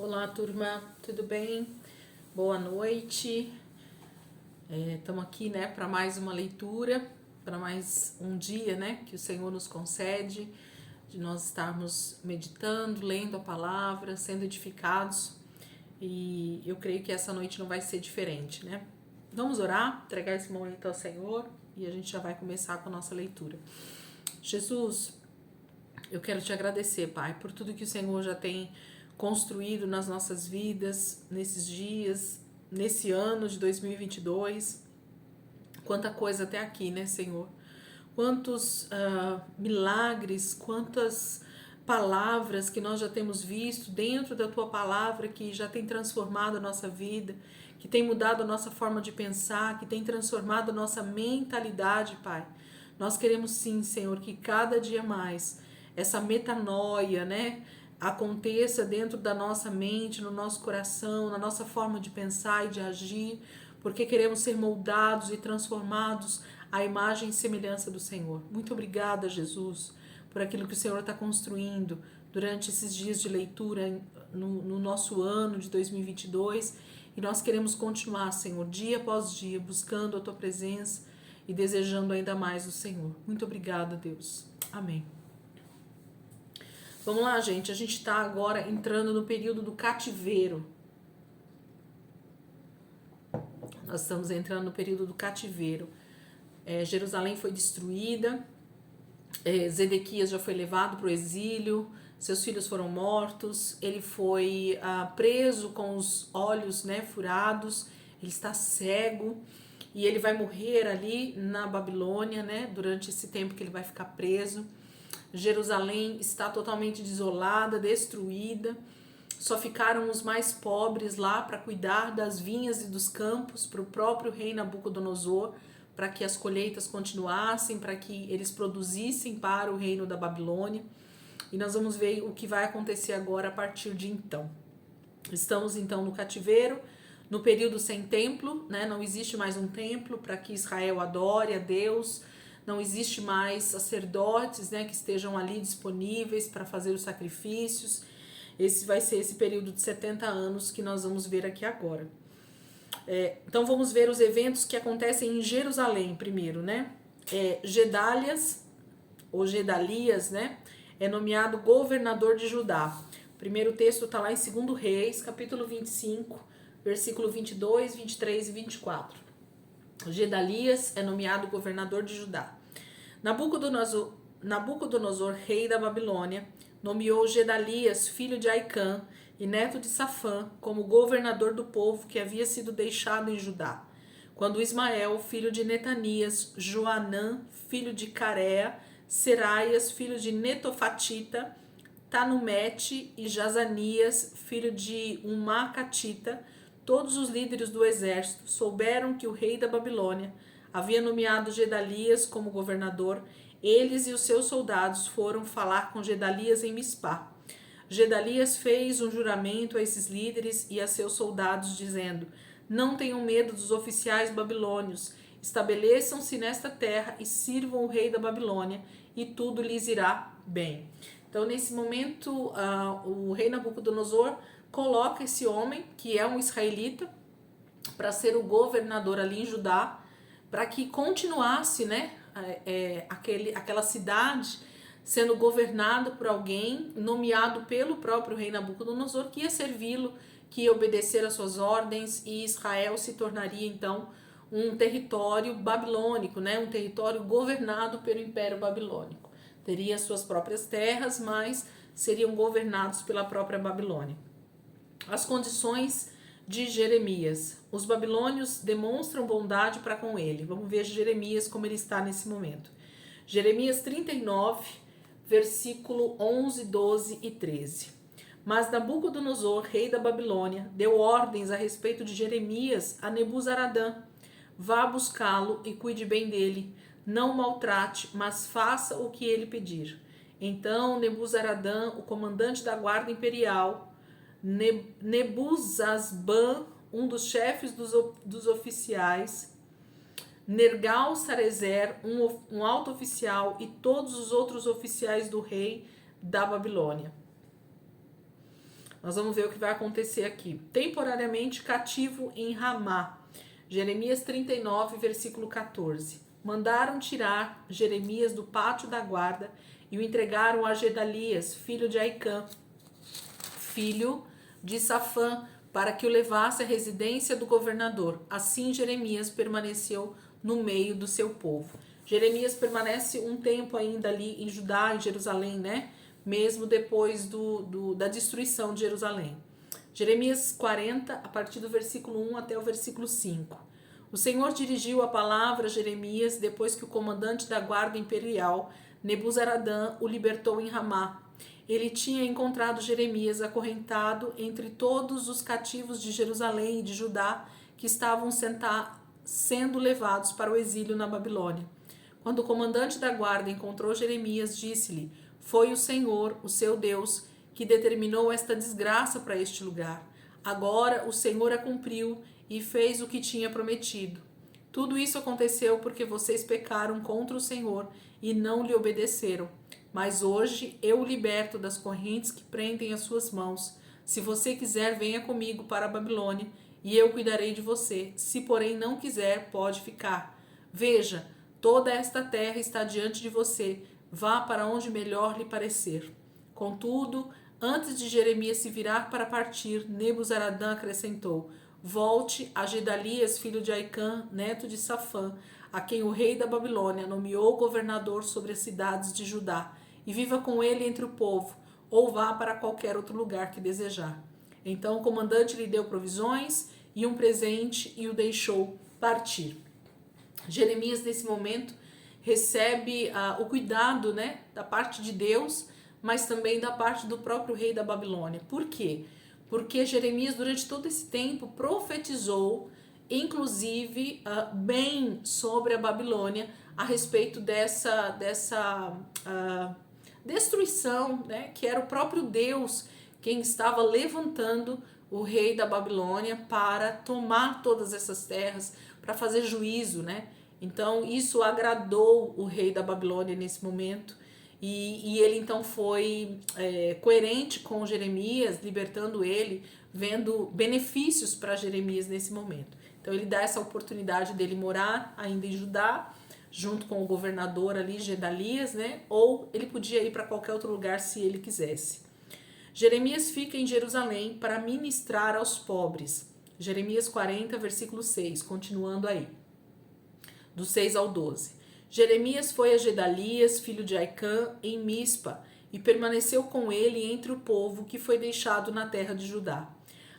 Olá, turma, tudo bem? Boa noite. Estamos aqui, né, para mais uma leitura, para mais um dia, né, que o Senhor nos concede, de nós estarmos meditando, lendo a palavra, sendo edificados. E eu creio que essa noite não vai ser diferente, né? Vamos orar, entregar esse momento ao Senhor e a gente já vai começar com a nossa leitura. Jesus, eu quero te agradecer, Pai, por tudo que o Senhor já tem construído nas nossas vidas, nesses dias, nesse ano de 2022. Quanta coisa até aqui, né, Senhor? Quantos milagres, quantas palavras que nós já temos visto dentro da Tua palavra que já tem transformado a nossa vida, que tem mudado a nossa forma de pensar, que tem transformado a nossa mentalidade, Pai. Nós queremos sim, Senhor, que cada dia mais essa metanoia, né, aconteça dentro da nossa mente, no nosso coração, na nossa forma de pensar e de agir, porque queremos ser moldados e transformados à imagem e semelhança do Senhor. Muito obrigada, Jesus, por aquilo que o Senhor está construindo durante esses dias de leitura no nosso ano de 2022. E nós queremos continuar, Senhor, dia após dia, buscando a Tua presença e desejando ainda mais o Senhor. Muito obrigada, Deus. Amém. Vamos lá, gente. A gente está agora entrando no período do cativeiro. Nós estamos entrando no período do cativeiro. Jerusalém foi destruída, Zedequias já foi levado para o exílio, seus filhos foram mortos, ele foi preso com os olhos, né, furados, ele está cego e ele vai morrer ali na Babilônia, né, durante esse tempo que ele vai ficar preso. Jerusalém está totalmente desolada, destruída. Só ficaram os mais pobres lá para cuidar das vinhas e dos campos para o próprio rei Nabucodonosor, para que as colheitas continuassem, para que eles produzissem para o reino da Babilônia. E nós vamos ver o que vai acontecer agora a partir de então. Estamos então no cativeiro, no período sem templo, né? Não existe mais um templo para que Israel adore a Deus. Não existe mais sacerdotes, né, que estejam ali disponíveis para fazer os sacrifícios. Esse vai ser esse período de 70 anos que nós vamos ver aqui agora. Então vamos ver os eventos que acontecem em Jerusalém primeiro, né? Gedalias, ou Gedalias, né, é nomeado governador de Judá. O primeiro texto está lá em 2 Reis, capítulo 25, versículo 22, 23 e 24. Gedalias é nomeado governador de Judá. Nabucodonosor, rei da Babilônia, nomeou Gedalias, filho de Aicã e neto de Safã, como governador do povo que havia sido deixado em Judá. Quando Ismael, filho de Netanias, Joanã, filho de Carea, Seraias, filho de Netofatita, Tanumete e Jazanias, filho de Umacatita, todos os líderes do exército, souberam que o rei da Babilônia havia nomeado Gedalias como governador. Eles e os seus soldados foram falar com Gedalias em Mispá. Gedalias fez um juramento a esses líderes e a seus soldados, dizendo: não tenham medo dos oficiais babilônios, estabeleçam-se nesta terra e sirvam o rei da Babilônia, e tudo lhes irá bem. Então, nesse momento, o rei Nabucodonosor coloca esse homem, que é um israelita, para ser o governador ali em Judá, para que continuasse, né, aquela cidade sendo governada por alguém nomeado pelo próprio rei Nabucodonosor, que ia servi-lo, que ia obedecer às suas ordens, e Israel se tornaria então um território babilônico, né, um território governado pelo Império Babilônico. Teria suas próprias terras, mas seriam governados pela própria Babilônia. As condições de Jeremias. Os babilônios demonstram bondade para com ele. Vamos ver Jeremias como ele está nesse momento. Jeremias 39, versículo 11, 12 e 13. Mas Nabucodonosor, rei da Babilônia, deu ordens a respeito de Jeremias a Nebuzaradã. Vá buscá-lo e cuide bem dele. Não o maltrate, mas faça o que ele pedir. Então Nebuzaradã, o comandante da guarda imperial, Nebuzazban, um dos chefes dos oficiais, Nergal-Sarezer, um alto oficial, e todos os outros oficiais do rei da Babilônia Nós vamos ver o que vai acontecer aqui. Temporariamente cativo em Ramá. Jeremias 39, versículo 14. Mandaram tirar Jeremias do pátio da guarda e o entregaram a Gedalias, filho de Aicã, filho de Safã, para que o levasse à residência do governador. Assim Jeremias permaneceu no meio do seu povo. Jeremias permanece um tempo ainda ali em Judá, em Jerusalém, né? Mesmo depois da destruição de Jerusalém. Jeremias 40, a partir do versículo 1 até o versículo 5. O Senhor dirigiu a palavra a Jeremias depois que o comandante da guarda imperial, Nebuzaradã, o libertou em Ramá. Ele tinha encontrado Jeremias acorrentado entre todos os cativos de Jerusalém e de Judá que estavam sendo levados para o exílio na Babilônia. Quando o comandante da guarda encontrou Jeremias, disse-lhe: Foi o Senhor, o seu Deus, que determinou esta desgraça para este lugar. Agora o Senhor a cumpriu e fez o que tinha prometido. Tudo isso aconteceu porque vocês pecaram contra o Senhor e não lhe obedeceram. Mas hoje eu o liberto das correntes que prendem as suas mãos. Se você quiser, venha comigo para a Babilônia e eu cuidarei de você. Se, porém, não quiser, pode ficar. Veja, toda esta terra está diante de você. Vá para onde melhor lhe parecer. Contudo, antes de Jeremias se virar para partir, Nebuzaradã acrescentou: Volte a Gedalias, filho de Aicã, neto de Safã, a quem o rei da Babilônia nomeou governador sobre as cidades de Judá, e viva com ele entre o povo, ou vá para qualquer outro lugar que desejar. Então o comandante lhe deu provisões e um presente e o deixou partir. Jeremias, nesse momento, recebe o cuidado, né, da parte de Deus, mas também da parte do próprio rei da Babilônia. Por quê? Porque Jeremias, durante todo esse tempo, profetizou, inclusive, bem sobre a Babilônia, a respeito dessa destruição, né, que era o próprio Deus quem estava levantando o rei da Babilônia para tomar todas essas terras, para fazer juízo, né? Então isso agradou o rei da Babilônia nesse momento e ele então foi coerente com Jeremias, libertando ele, vendo benefícios para Jeremias nesse momento. Então ele dá essa oportunidade dele morar ainda em Judá, junto com o governador ali, Gedalias, né? Ou ele podia ir para qualquer outro lugar se ele quisesse. Jeremias fica em Jerusalém para ministrar aos pobres. Jeremias 40, versículo 6, continuando aí, do 6 ao 12. Jeremias foi a Gedalias, filho de Aicã, em Mispa, e permaneceu com ele entre o povo que foi deixado na terra de Judá.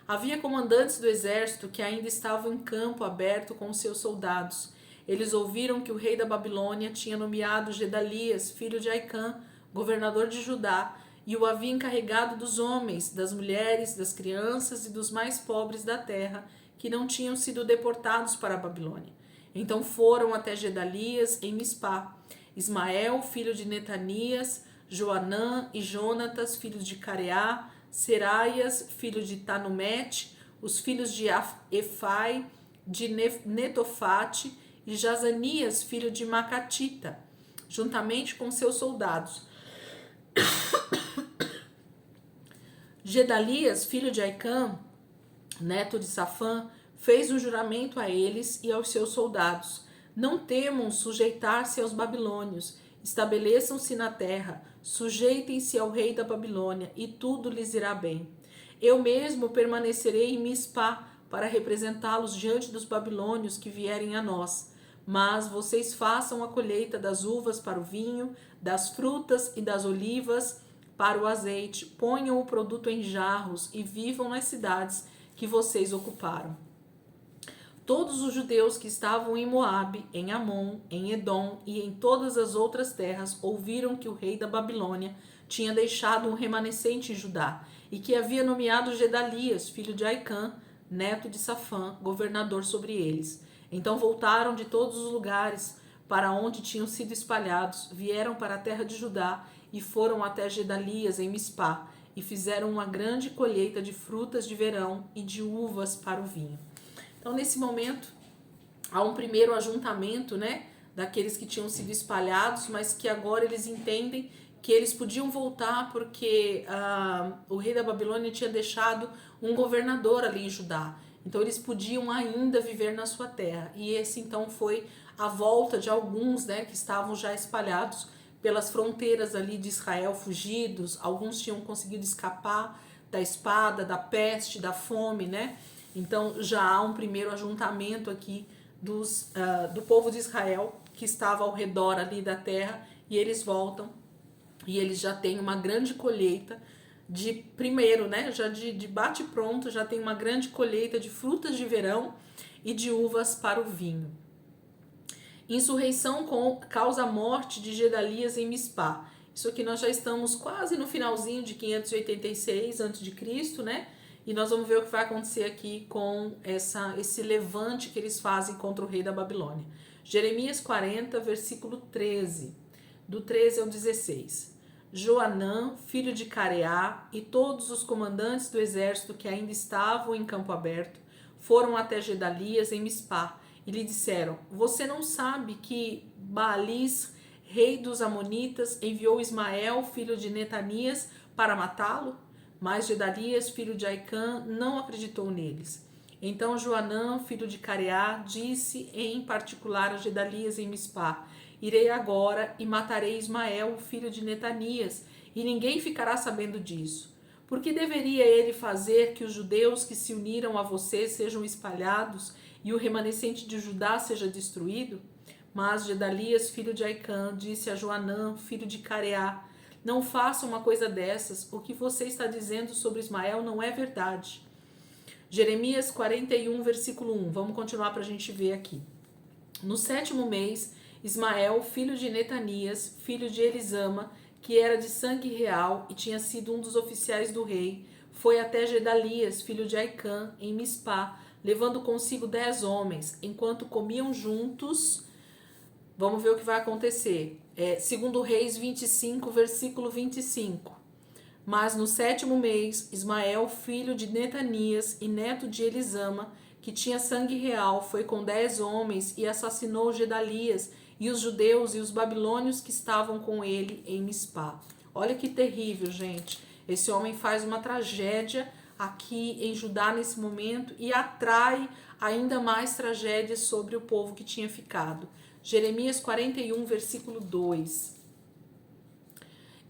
Havia comandantes do exército que ainda estavam em campo aberto com seus soldados. Eles ouviram que o rei da Babilônia tinha nomeado Gedalias, filho de Aicã, governador de Judá, e o havia encarregado dos homens, das mulheres, das crianças e dos mais pobres da terra, que não tinham sido deportados para a Babilônia. Então foram até Gedalias em Mispá. Ismael, filho de Netanias, Joanã e Jonatas, filhos de Careá, Seraias, filho de Tanumete, os filhos de Efai, de Netofate, e Jazanias, filho de Macatita, juntamente com seus soldados. Gedalias, filho de Aicã, neto de Safã, fez um juramento a eles e aos seus soldados: Não temam sujeitar-se aos babilônios, estabeleçam-se na terra, sujeitem-se ao rei da Babilônia, e tudo lhes irá bem. Eu mesmo permanecerei em Mispá para representá-los diante dos babilônios que vierem a nós. Mas vocês façam a colheita das uvas para o vinho, das frutas e das olivas para o azeite, ponham o produto em jarros e vivam nas cidades que vocês ocuparam. Todos os judeus que estavam em Moabe, em Amon, em Edom e em todas as outras terras ouviram que o rei da Babilônia tinha deixado um remanescente em Judá e que havia nomeado Gedalias, filho de Aicã, neto de Safã, governador sobre eles. Então voltaram de todos os lugares para onde tinham sido espalhados, vieram para a terra de Judá e foram até Gedalias em Mispá e fizeram uma grande colheita de frutas de verão e de uvas para o vinho. Então, nesse momento, há um primeiro ajuntamento, né, daqueles que tinham sido espalhados, mas que agora eles entendem que eles podiam voltar porque o rei da Babilônia tinha deixado um governador ali em Judá. Então eles podiam ainda viver na sua terra. E esse então foi a volta de alguns, né, que estavam já espalhados pelas fronteiras ali de Israel, fugidos. Alguns tinham conseguido escapar da espada, da peste, da fome, né? Então já há um primeiro ajuntamento aqui do povo de Israel que estava ao redor ali da terra, e eles voltam e eles já têm uma grande colheita de primeiro, né? Já de bate pronto, já tem uma grande colheita de frutas de verão e de uvas para o vinho. Insurreição causa a morte de Gedalias em Mispá. Isso aqui nós já estamos quase no finalzinho de 586 a.C., né? E nós vamos ver o que vai acontecer aqui com esse levante que eles fazem contra o rei da Babilônia. Jeremias 40, versículo 13, do 13 ao 16. Joanã, filho de Careá, e todos os comandantes do exército que ainda estavam em campo aberto foram até Gedalias em Mispá e lhe disseram: Você não sabe que Baalis, rei dos Amonitas, enviou Ismael, filho de Netanias, para matá-lo? Mas Gedalias, filho de Aicã, não acreditou neles. Então Joanã, filho de Careá, disse em particular a Gedalias em Mispá: Irei agora e matarei Ismael, filho de Netanias, e ninguém ficará sabendo disso. Por que deveria ele fazer que os judeus que se uniram a você sejam espalhados e o remanescente de Judá seja destruído? Mas Gedalias, filho de Aicã, disse a Joanã, filho de Careá: Não faça uma coisa dessas, o que você está dizendo sobre Ismael não é verdade. Jeremias 41, versículo 1, vamos continuar para a gente ver aqui. No 7º mês, Ismael, filho de Netanias, filho de Elisama, que era de sangue real e tinha sido um dos oficiais do rei, foi até Gedalias, filho de Aicã, em Mispá, levando consigo 10 homens. Enquanto comiam juntos, vamos ver o que vai acontecer. Segundo Reis 25, versículo 25. Mas no 7º mês, Ismael, filho de Netanias e neto de Elisama, que tinha sangue real, foi com 10 homens e assassinou Gedalias e os judeus e os babilônios que estavam com ele em Mispá. Olha que terrível, gente. Esse homem faz uma tragédia aqui em Judá nesse momento e atrai ainda mais tragédias sobre o povo que tinha ficado. Jeremias 41, versículo 2.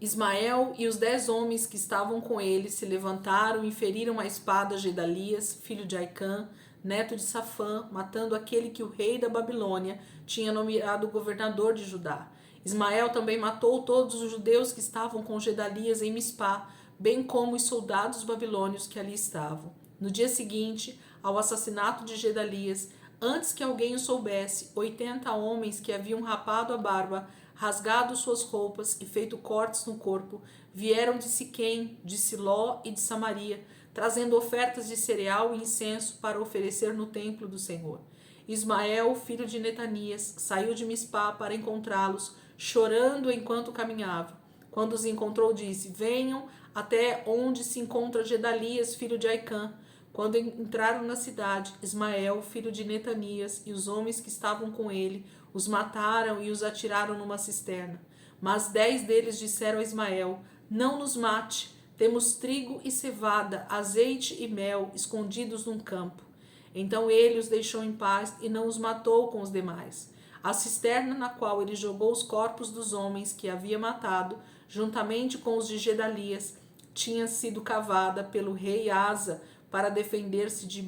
Ismael e os 10 homens que estavam com ele se levantaram e feriram a espada Gedalias, filho de Aicã, neto de Safã, matando aquele que o rei da Babilônia tinha nomeado governador de Judá. Ismael também matou todos os judeus que estavam com Gedalias em Mispá, bem como os soldados babilônios que ali estavam. No dia seguinte, ao assassinato de Gedalias, antes que alguém o soubesse, 80 homens que haviam rapado a barba, rasgado suas roupas e feito cortes no corpo, vieram de Siquém, de Siló e de Samaria, trazendo ofertas de cereal e incenso para oferecer no templo do Senhor. Ismael, filho de Netanias, saiu de Mispá para encontrá-los, chorando enquanto caminhava. Quando os encontrou, disse: Venham até onde se encontra Gedalias, filho de Aicã. Quando entraram na cidade, Ismael, filho de Netanias, e os homens que estavam com ele, os mataram e os atiraram numa cisterna. Mas 10 deles disseram a Ismael: Não nos mate, temos trigo e cevada, azeite e mel escondidos num campo. Então ele os deixou em paz e não os matou com os demais. A cisterna na qual ele jogou os corpos dos homens que havia matado, juntamente com os de Gedalias, tinha sido cavada pelo rei Asa para defender-se de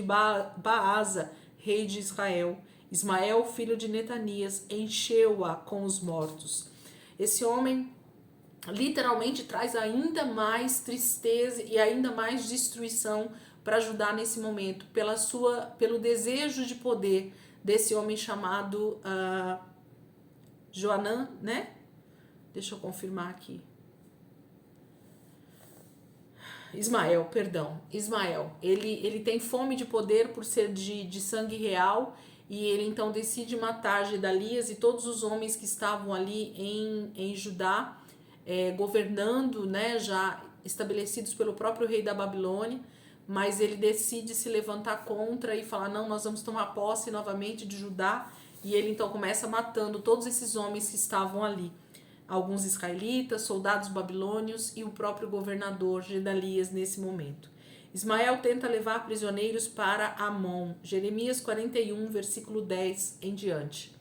Baasa, rei de Israel. Ismael, filho de Netanias, encheu-a com os mortos. Esse homem literalmente traz ainda mais tristeza e ainda mais destruição para ajudar nesse momento, pelo desejo de poder desse homem chamado Joanã, né? Deixa eu confirmar aqui. Ismael, ele tem fome de poder por ser de sangue real, e ele então decide matar Gedalias e todos os homens que estavam ali em Judá, governando, né, já estabelecidos pelo próprio rei da Babilônia, mas ele decide se levantar contra e falar: não, nós vamos tomar posse novamente de Judá, e ele então começa matando todos esses homens que estavam ali. alguns israelitas, soldados babilônios e o próprio governador Gedalias nesse momento. Ismael tenta levar prisioneiros para Amon. Jeremias 41, versículo 10 em diante.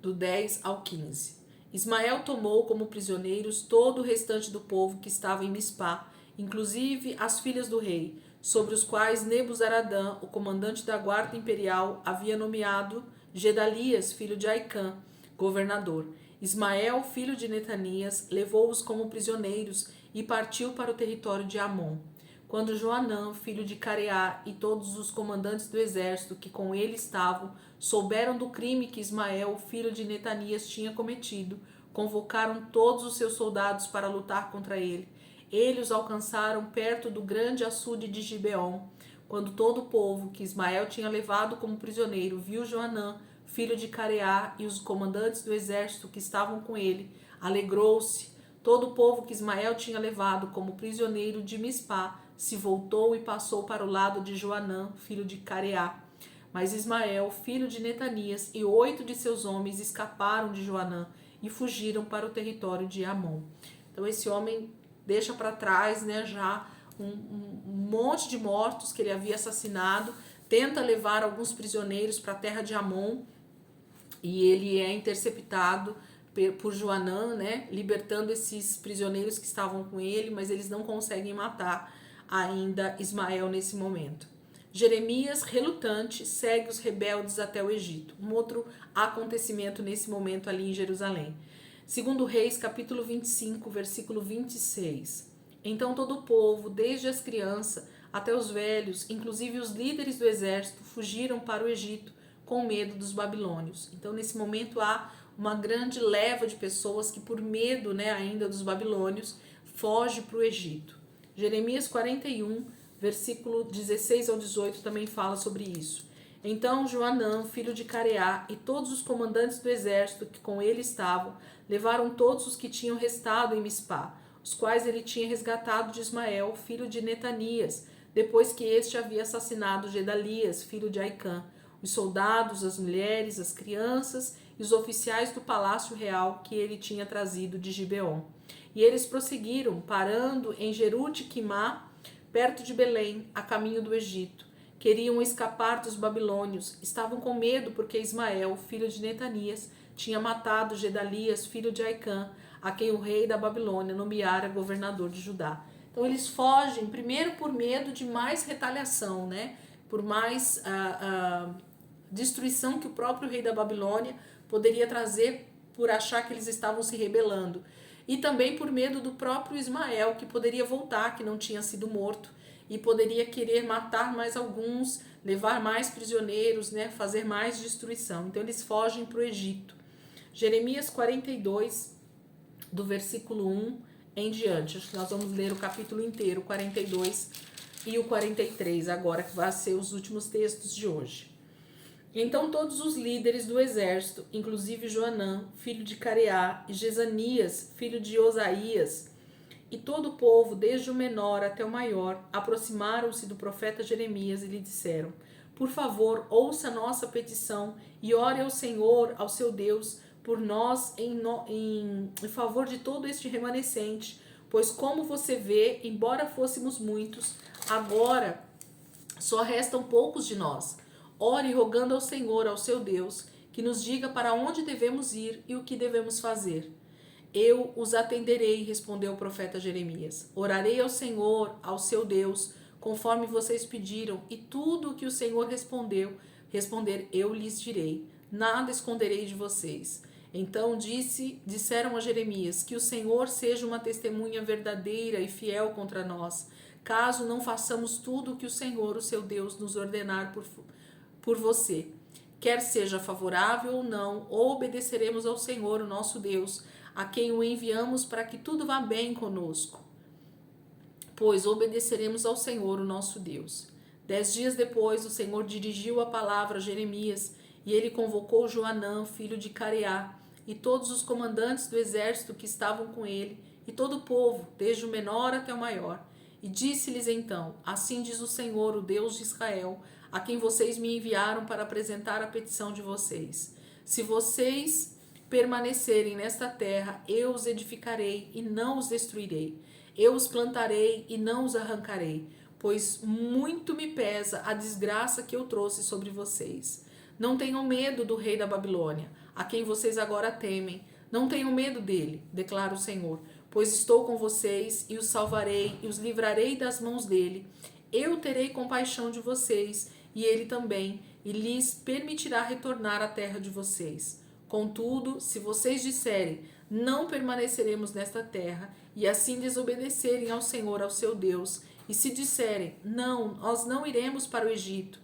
Do 10 ao 15. Ismael tomou como prisioneiros todo o restante do povo que estava em Mispá, inclusive as filhas do rei, sobre os quais Nebuzaradã, o comandante da guarda imperial, havia nomeado Gedalias, filho de Aicã, governador. Ismael, filho de Netanias, levou-os como prisioneiros e partiu para o território de Amon. Quando Joanã, filho de Careá, e todos os comandantes do exército que com ele estavam, souberam do crime que Ismael, filho de Netanias, tinha cometido, convocaram todos os seus soldados para lutar contra ele. Eles os alcançaram perto do grande açude de Gibeon. Quando todo o povo que Ismael tinha levado como prisioneiro viu Joanã, filho de Careá, e os comandantes do exército que estavam com ele, alegrou-se. Todo o povo que Ismael tinha levado como prisioneiro de Mispá se voltou e passou para o lado de Joanã, filho de Careá. Mas Ismael, filho de Netanias, e 8 de seus homens escaparam de Joanã e fugiram para o território de Amon. Então esse homem deixa para trás, né, já um monte de mortos que ele havia assassinado, tenta levar alguns prisioneiros para a terra de Amon e ele é interceptado por Joanã, né, libertando esses prisioneiros que estavam com ele, mas eles não conseguem matar ainda Ismael nesse momento. Jeremias, relutante, segue os rebeldes até o Egito. Um outro acontecimento nesse momento ali em Jerusalém. Segundo Reis, capítulo 25, versículo 26. Então todo o povo, desde as crianças até os velhos, inclusive os líderes do exército, fugiram para o Egito com medo dos babilônios. Então nesse momento há uma grande leva de pessoas que por medo, né, ainda dos babilônios, foge para o Egito. Jeremias 41, versículo 16 ao 18 também fala sobre isso. Então Joanã, filho de Careá, e todos os comandantes do exército que com ele estavam, levaram todos os que tinham restado em Mispá, os quais ele tinha resgatado de Ismael, filho de Netanias, depois que este havia assassinado Gedalias, filho de Aicã, os soldados, as mulheres, as crianças e os oficiais do palácio real que ele tinha trazido de Gibeon. E eles prosseguiram, parando em Jerute-Quimá, perto de Belém, a caminho do Egito. Queriam escapar dos babilônios, estavam com medo porque Ismael, filho de Netanias, tinha matado Gedalias, filho de Aicã, a quem o rei da Babilônia nomeara governador de Judá. Então eles fogem, primeiro por medo de mais retaliação, né? Por mais destruição que o próprio rei da Babilônia poderia trazer por achar que eles estavam se rebelando. E também por medo do próprio Ismael, que poderia voltar, que não tinha sido morto, e poderia querer matar mais alguns, levar mais prisioneiros, né, fazer mais destruição. Então eles fogem para o Egito. Jeremias 42, do versículo 1 em diante. Acho que nós vamos ler o capítulo inteiro, 42 e o 43 agora, que vai ser os últimos textos de hoje. Então todos os líderes do exército, inclusive Joanã, filho de Careá, e Jezanias, filho de Osaías, e todo o povo, desde o menor até o maior, aproximaram-se do profeta Jeremias e lhe disseram: Por favor, ouça nossa petição e ore ao Senhor, ao seu Deus, por nós em favor de todo este remanescente, pois como você vê, embora fôssemos muitos, agora só restam poucos de nós. Ore rogando ao Senhor, ao seu Deus, que nos diga para onde devemos ir e o que devemos fazer. Eu os atenderei, respondeu o profeta Jeremias. Orarei ao Senhor, ao seu Deus, conforme vocês pediram, e tudo o que o Senhor responder, eu lhes direi. Nada esconderei de vocês. Então disseram a Jeremias, que o Senhor seja uma testemunha verdadeira e fiel contra nós, caso não façamos tudo o que o Senhor, o seu Deus, nos ordenar por você. Quer seja favorável ou não, obedeceremos ao Senhor, o nosso Deus, a quem o enviamos para que tudo vá bem conosco, pois obedeceremos ao Senhor, o nosso Deus. 10 dias depois, o Senhor dirigiu a palavra a Jeremias, e ele convocou Joanã, filho de Careá, e todos os comandantes do exército que estavam com ele, e todo o povo, desde o menor até o maior. E disse-lhes então: Assim diz o Senhor, o Deus de Israel, a quem vocês me enviaram para apresentar a petição de vocês. Se vocês permanecerem nesta terra, eu os edificarei e não os destruirei. Eu os plantarei e não os arrancarei, pois muito me pesa a desgraça que eu trouxe sobre vocês. Não tenham medo do rei da Babilônia, a quem vocês agora temem. Não tenham medo dele, declara o Senhor, pois estou com vocês e os salvarei e os livrarei das mãos dele. Eu terei compaixão de vocês e ele também, e lhes permitirá retornar à terra de vocês. Contudo, se vocês disserem, não permaneceremos nesta terra, e assim desobedecerem ao Senhor, ao seu Deus, e se disserem, não, nós não iremos para o Egito,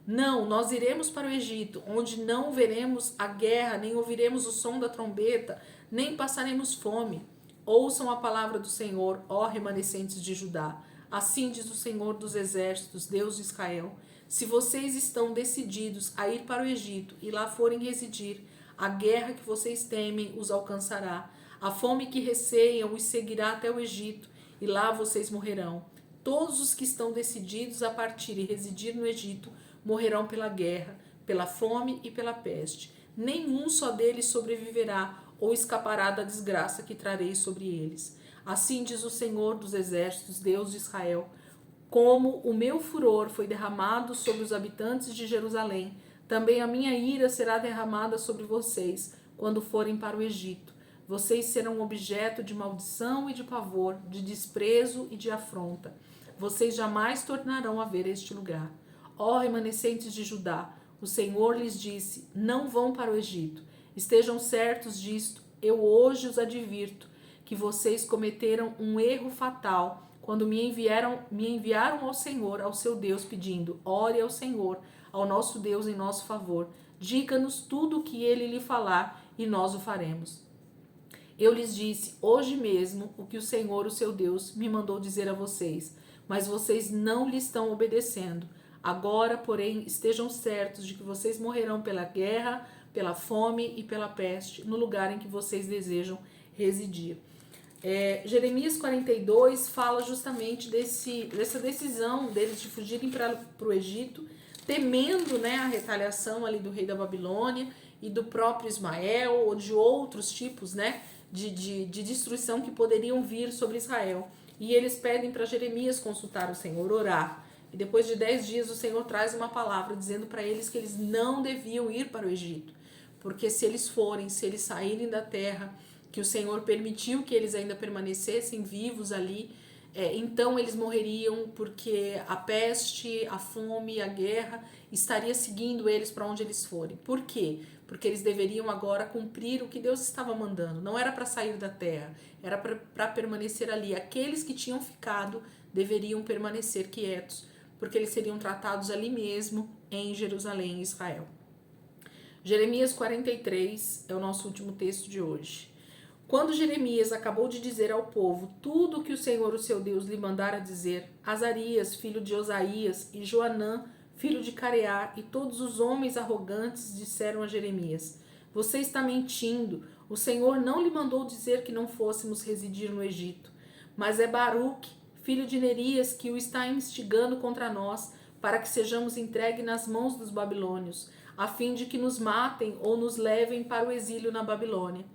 não, nós iremos para o Egito, onde não veremos a guerra, nem ouviremos o som da trombeta, nem passaremos fome. Ouçam a palavra do Senhor, ó remanescentes de Judá. Assim diz o Senhor dos exércitos, Deus de Israel. Se vocês estão decididos a ir para o Egito e lá forem residir, a guerra que vocês temem os alcançará. A fome que receiam os seguirá até o Egito, e lá vocês morrerão. Todos os que estão decididos a partir e residir no Egito morrerão pela guerra, pela fome e pela peste. Nenhum só deles sobreviverá ou escapará da desgraça que trarei sobre eles. Assim diz o Senhor dos exércitos, Deus de Israel: como o meu furor foi derramado sobre os habitantes de Jerusalém, também a minha ira será derramada sobre vocês quando forem para o Egito. Vocês serão objeto de maldição e de pavor, de desprezo e de afronta. Vocês jamais tornarão a ver este lugar. Ó remanescentes de Judá, o Senhor lhes disse: não vão para o Egito. Estejam certos disto, eu hoje os advirto, que vocês cometeram um erro fatal quando me enviaram ao Senhor, ao seu Deus, pedindo: ore ao Senhor, ao nosso Deus em nosso favor. Diga-nos tudo o que ele lhe falar e nós o faremos. Eu lhes disse hoje mesmo o que o Senhor, o seu Deus, me mandou dizer a vocês, mas vocês não lhe estão obedecendo. Agora, porém, estejam certos de que vocês morrerão pela guerra, pela fome e pela peste, no lugar em que vocês desejam residir. Jeremias 42 fala justamente dessa decisão deles de fugirem para o Egito, temendo, né, a retaliação ali do rei da Babilônia e do próprio Ismael, ou de outros tipos, né, de destruição que poderiam vir sobre Israel. E eles pedem para Jeremias consultar o Senhor, orar. E depois de 10 dias o Senhor traz uma palavra dizendo para eles que eles não deviam ir para o Egito, porque se eles saírem da terra que o Senhor permitiu que eles ainda permanecessem vivos ali, então eles morreriam, porque a peste, a fome, a guerra estaria seguindo eles para onde eles forem. Por quê? Porque eles deveriam agora cumprir o que Deus estava mandando. Não era para sair da terra, era para permanecer ali. Aqueles que tinham ficado deveriam permanecer quietos, porque eles seriam tratados ali mesmo em Jerusalém, Israel. Jeremias 43 é o nosso último texto de hoje. Quando Jeremias acabou de dizer ao povo tudo o que o Senhor, o seu Deus, lhe mandara dizer, Azarias, filho de Osaías, e Joanã, filho de Careá, e todos os homens arrogantes disseram a Jeremias: você está mentindo, o Senhor não lhe mandou dizer que não fôssemos residir no Egito, mas é Baruque, filho de Nerias, que o está instigando contra nós, para que sejamos entregues nas mãos dos babilônios, a fim de que nos matem ou nos levem para o exílio na Babilônia.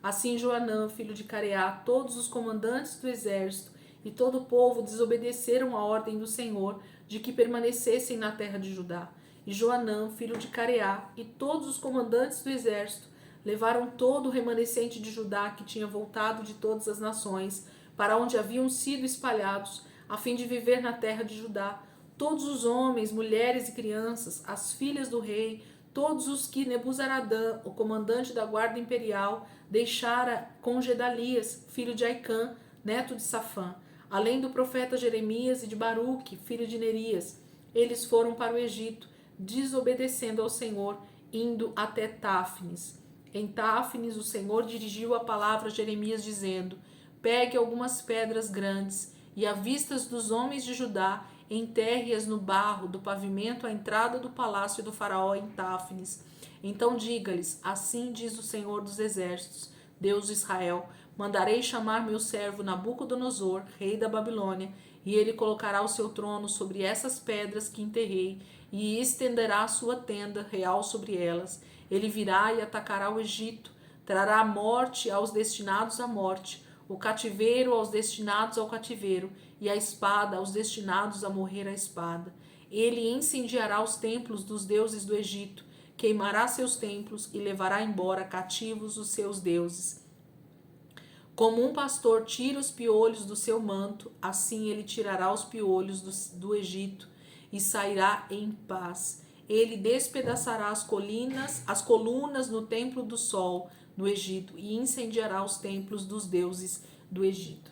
Assim Joanã, filho de Careá, todos os comandantes do exército e todo o povo desobedeceram a ordem do Senhor de que permanecessem na terra de Judá. E Joanã, filho de Careá, e todos os comandantes do exército levaram todo o remanescente de Judá que tinha voltado de todas as nações, para onde haviam sido espalhados, a fim de viver na terra de Judá. Todos os homens, mulheres e crianças, as filhas do rei, todos os que Nebuzaradã, o comandante da guarda imperial, deixara com Gedalias, filho de Aicã, neto de Safã, além do profeta Jeremias e de Baruque, filho de Nerias. Eles foram para o Egito, desobedecendo ao Senhor, indo até Táfnis. Em Táfnis, o Senhor dirigiu a palavra a Jeremias, dizendo: pegue algumas pedras grandes e, à vista dos homens de Judá, enterre-as no barro do pavimento à entrada do palácio do faraó em Táfnis. Então diga-lhes: assim diz o Senhor dos exércitos, Deus de Israel: mandarei chamar meu servo Nabucodonosor, rei da Babilônia, e ele colocará o seu trono sobre essas pedras que enterrei, e estenderá a sua tenda real sobre elas. Ele virá e atacará o Egito, trará a morte aos destinados à morte, o cativeiro aos destinados ao cativeiro, e a espada aos destinados a morrer à espada. Ele incendiará os templos dos deuses do Egito, queimará seus templos e levará embora cativos os seus deuses. Como um pastor tira os piolhos do seu manto, assim ele tirará os piolhos do Egito e sairá em paz. Ele despedaçará as colunas no templo do sol no Egito e incendiará os templos dos deuses do Egito.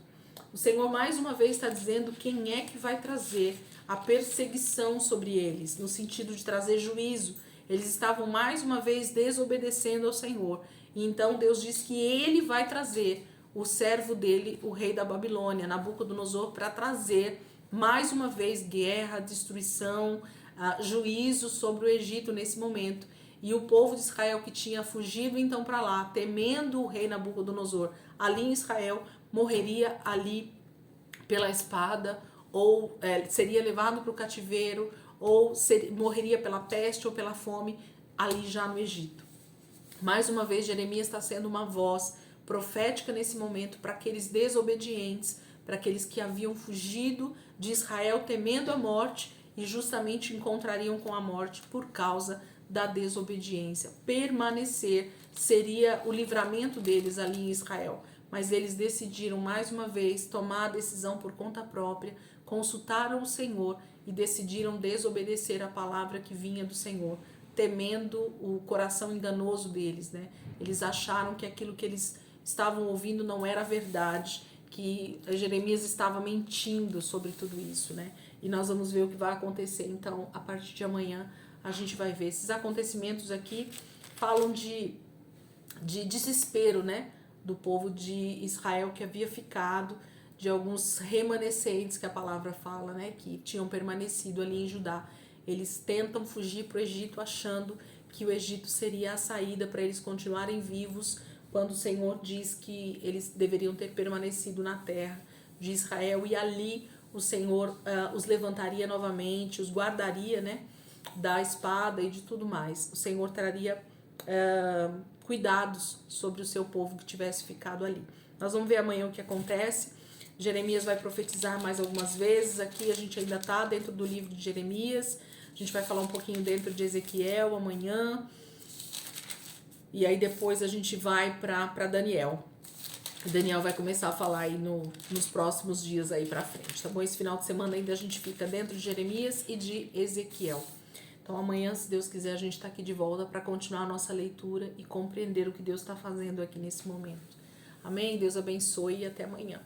O Senhor mais uma vez está dizendo quem é que vai trazer a perseguição sobre eles, no sentido de trazer juízo. Eles estavam mais uma vez desobedecendo ao Senhor. E então Deus diz que ele vai trazer o servo dele, o rei da Babilônia, Nabucodonosor, para trazer mais uma vez guerra, destruição, juízo sobre o Egito nesse momento. E o povo de Israel que tinha fugido então para lá, temendo o rei Nabucodonosor, ali em Israel, morreria ali pela espada, ou seria levado para o cativeiro, ou morreria pela peste ou pela fome, ali já no Egito. Mais uma vez, Jeremias está sendo uma voz profética nesse momento para aqueles desobedientes, para aqueles que haviam fugido de Israel temendo a morte e justamente encontrariam com a morte por causa da desobediência. Permanecer seria o livramento deles ali em Israel, mas eles decidiram mais uma vez tomar a decisão por conta própria, consultaram o Senhor e decidiram desobedecer a palavra que vinha do Senhor, temendo o coração enganoso deles, né? Eles acharam que aquilo que eles estavam ouvindo não era verdade, que Jeremias estava mentindo sobre tudo isso, né? E nós vamos ver o que vai acontecer. Então, a partir de amanhã, a gente vai ver. Esses acontecimentos aqui falam de desespero, né? Do povo de Israel que havia ficado, de alguns remanescentes que a palavra fala, né? Que tinham permanecido ali em Judá. Eles tentam fugir para o Egito achando que o Egito seria a saída para eles continuarem vivos, quando o Senhor diz que eles deveriam ter permanecido na terra de Israel e ali o Senhor os levantaria novamente, os guardaria, né, da espada e de tudo mais. O Senhor traria cuidados sobre o seu povo que tivesse ficado ali. Nós vamos ver amanhã o que acontece. Jeremias vai profetizar mais algumas vezes. Aqui a gente ainda está dentro do livro de Jeremias. A gente vai falar um pouquinho dentro de Ezequiel amanhã. E aí depois a gente vai para Daniel. Daniel vai começar a falar aí nos próximos dias aí para frente, tá bom? Esse final de semana ainda a gente fica dentro de Jeremias e de Ezequiel. Então amanhã, se Deus quiser, a gente está aqui de volta para continuar a nossa leitura e compreender o que Deus está fazendo aqui nesse momento. Amém? Deus abençoe e até amanhã.